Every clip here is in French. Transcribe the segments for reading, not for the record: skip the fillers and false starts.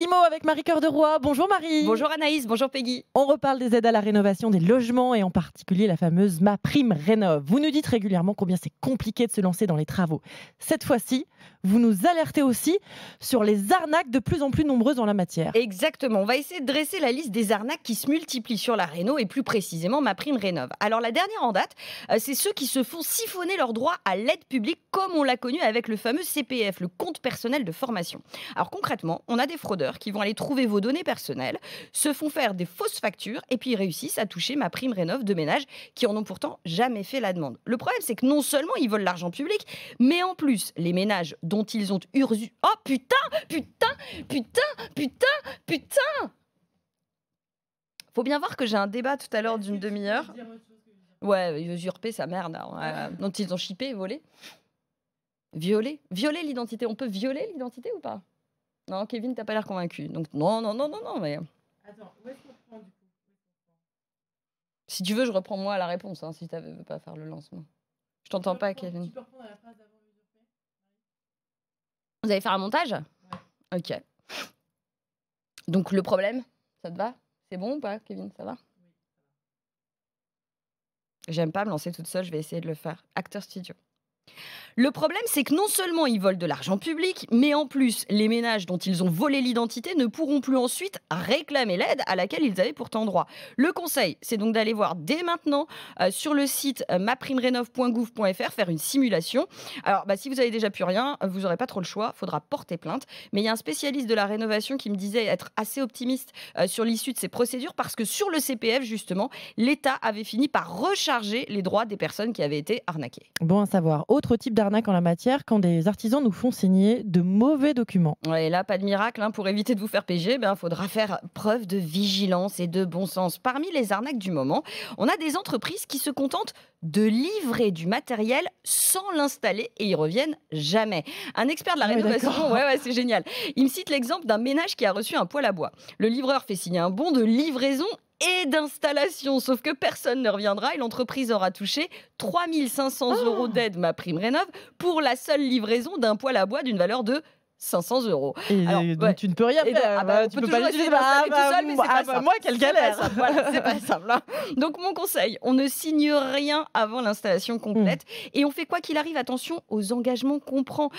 Imo avec Marie-Cœur de Roy. Bonjour Marie. Bonjour Anaïs, bonjour Peggy. On reparle des aides à la rénovation des logements et en particulier la fameuse MaPrimeRénov'. Vous nous dites régulièrement combien c'est compliqué de se lancer dans les travaux. Cette fois-ci, vous nous alertez aussi sur les arnaques de plus en plus nombreuses en la matière. Exactement, on va essayer de dresser la liste des arnaques qui se multiplient sur la réno et plus précisément MaPrimeRénov'. Alors la dernière en date, c'est ceux qui se font siphonner leurs droits à l'aide publique comme on l'a connu avec le fameux CPF, le compte personnel de formation. Alors concrètement, on a des fraudeurs qui vont aller trouver vos données personnelles, se font faire des fausses factures et puis ils réussissent à toucher MaPrimeRénov' de ménages qui en ont pourtant jamais fait la demande. Le problème, c'est que non seulement ils volent l'argent public, mais en plus, les ménages dont ils ont usé... Oh putain, putain. Faut bien voir que j'ai un débat tout à l'heure d'une demi-heure. Ouais, usurper sa mère, dont ils ont chippé, volé. Violer l'identité. On peut violer l'identité ou pas? Non, Kevin, t'as pas l'air convaincu. Donc non, mais... Attends, où est-ce qu'on reprend du coup? Si tu veux, je reprends moi la réponse, hein, si tu veux pas faire le lancement. Je t'entends pas, Kevin. Tu peux reprendre la phrase d'avant usurper? Vous allez faire un montage? Ouais. Ok. Donc le problème, ça te va? C'est bon ou pas, Kevin? Ça va? J'aime pas me lancer toute seule, je vais essayer de le faire. Acteur studio. Le problème, c'est que non seulement ils volent de l'argent public, mais en plus, les ménages dont ils ont volé l'identité ne pourront plus ensuite réclamer l'aide à laquelle ils avaient pourtant droit. Le conseil, c'est donc d'aller voir dès maintenant sur le site maprimerenov.gouv.fr faire une simulation. Alors, si vous avez déjà plus rien, vous n'aurez pas trop le choix, il faudra porter plainte. Mais il y a un spécialiste de la rénovation qui me disait être assez optimiste sur l'issue de ces procédures parce que sur le CPF, justement, l'État avait fini par recharger les droits des personnes qui avaient été arnaquées. Bon à savoir. Autre type d'arnaque en la matière, quand des artisans nous font signer de mauvais documents. Ouais, et là, pas de miracle, hein. Pour éviter de vous faire piéger, il faudra faire preuve de vigilance et de bon sens. Parmi les arnaques du moment, on a des entreprises qui se contentent de livrer du matériel sans l'installer et ils reviennent jamais. Un expert de la rénovation, c'est génial. Il me cite l'exemple d'un ménage qui a reçu un poêle à bois. Le livreur fait signer un bon de livraison et d'installation, sauf que personne ne reviendra et l'entreprise aura touché 3 500 € d'aide MaPrimeRénov' pour la seule livraison d'un poêle à bois d'une valeur de 500 €. Et donc tu ne peux rien faire. Tu peux pas l'utiliser tout seul, mais c'est pas simple. Moi, quelle galère. C'est pas simple. Hein. Donc mon conseil, on ne signe rien avant l'installation complète et on fait quoi qu'il arrive, attention aux engagements qu'on prend.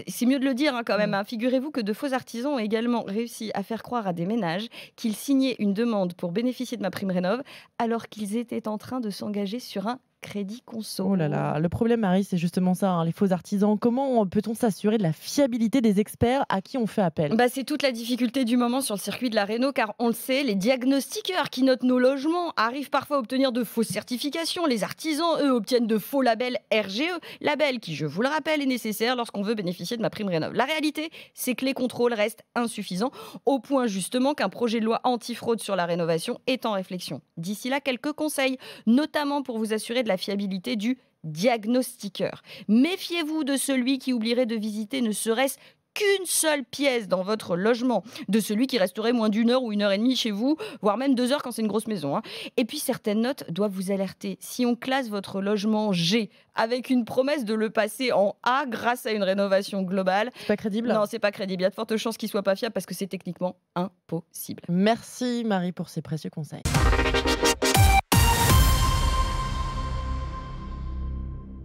C'est mieux de le dire quand même. Hein. Figurez-vous que de faux artisans ont également réussi à faire croire à des ménages qu'ils signaient une demande pour bénéficier de MaPrimeRénov' alors qu'ils étaient en train de s'engager sur un crédit conso. Oh là là, le problème, Marie, c'est justement ça, hein, les faux artisans. Comment peut-on s'assurer de la fiabilité des experts à qui on fait appel? C'est toute la difficulté du moment sur le circuit de la réno, car on le sait, les diagnostiqueurs qui notent nos logements arrivent parfois à obtenir de fausses certifications. Les artisans, eux, obtiennent de faux labels RGE, label qui, je vous le rappelle, est nécessaire lorsqu'on veut bénéficier de MaPrimeRénov'. La réalité, c'est que les contrôles restent insuffisants, au point justement qu'un projet de loi anti-fraude sur la rénovation est en réflexion. D'ici là, quelques conseils, notamment pour vous assurer de la fiabilité du diagnostiqueur. Méfiez-vous de celui qui oublierait de visiter ne serait-ce qu'une seule pièce dans votre logement, de celui qui resterait moins d'1 heure ou 1 h 30 chez vous, voire même 2 heures quand c'est une grosse maison. Hein. Et puis certaines notes doivent vous alerter. Si on classe votre logement G avec une promesse de le passer en A grâce à une rénovation globale, c'est pas crédible. Non, c'est pas crédible. Il y a de fortes chances qu'il soit pas fiable parce que c'est techniquement impossible. Merci Marie pour ces précieux conseils.